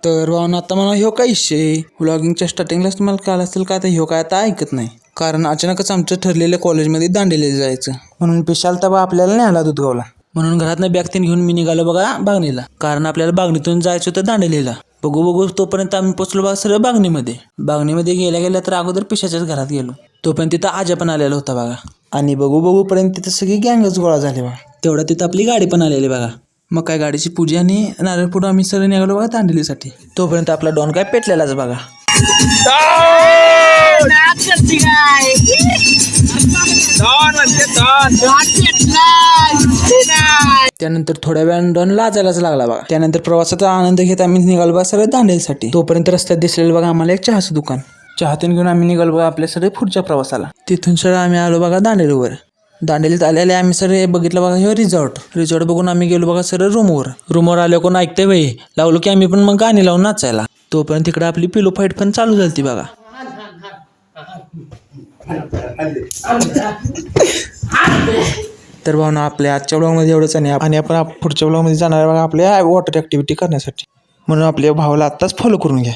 तर आता मला ह्यो काय विषय व्लॉगिंगच्या स्टार्टिंगलाच तुम्हाला कळलं असेल का, आता ह्यो काय आता ऐकत नाही. कारण अचानकच आमचं ठरलेलं कॉलेजमध्ये दांडेलीला जायचं म्हणून विशाल तबा आपल्याला न्यायला दुधगावला. म्हणून घरातनं बॅग तीन घेऊन मी निघालो बघा बागणीला, कारण आपल्याला बागणीतून जायचं होतं दांडेलीला. बघू तोपर्यंत आम्ही पोचलो बघा सरळ बागणीमध्ये गेल्या तर अगोदर पिशाच्याच घरात गेलो. तोपर्यंत तिथं आजा पण आलेला होता बघा. आणि बघू पर्यंत तिथं सगळी गँगच गोळा झाली बघा. तेवढ्या तिथं आपली गाडी पण आलेली बघा. मग काय गाडीची पूजा आणि नारळ पुढं आम्ही सरळ निघालो बघा दांडेलीसाठी. तोपर्यंत आपला डॉन काय पेटलेलाच बघा. त्यानंतर थोड्या वेळानं डॉन लाजायलाच लागला बघा. त्यानंतर प्रवासाचा आनंद घेत आम्ही निघालो बघा सगळं दांडेलीसाठी. तोपर्यंत रस्त्यात दिसलेलं बघा आम्हाला एक चहाचं दुकान. चहातून घेऊन आम्ही निघालो बघा आपल्या सगळे पुढच्या प्रवासाला. तिथून सगळं आम्ही आलो बघा दांडेलीवर. दांडेलीत आलेले आम्ही सगळे बघितलं बघा हे रिसॉर्ट बघून आम्ही गेलो बघा सर रूमवर आलो. कोण ऐकते बाई लावलो की आम्ही पण मग गाणी लावून नाचायला. तोपर्यंत तिकडे आपली पिलो फाईट पण चालू झाली बघा. तर भावना आपल्या आजच्या ब्लॉगमध्ये एवढंच आहे आणि आपण पुढच्या ब्लॉगमध्ये जाणार आहे बघा आपल्या वॉटर ॲक्टिव्हिटी करण्यासाठी. म्हणून आपल्या भावाला आत्ताच फॉलो करून घ्या.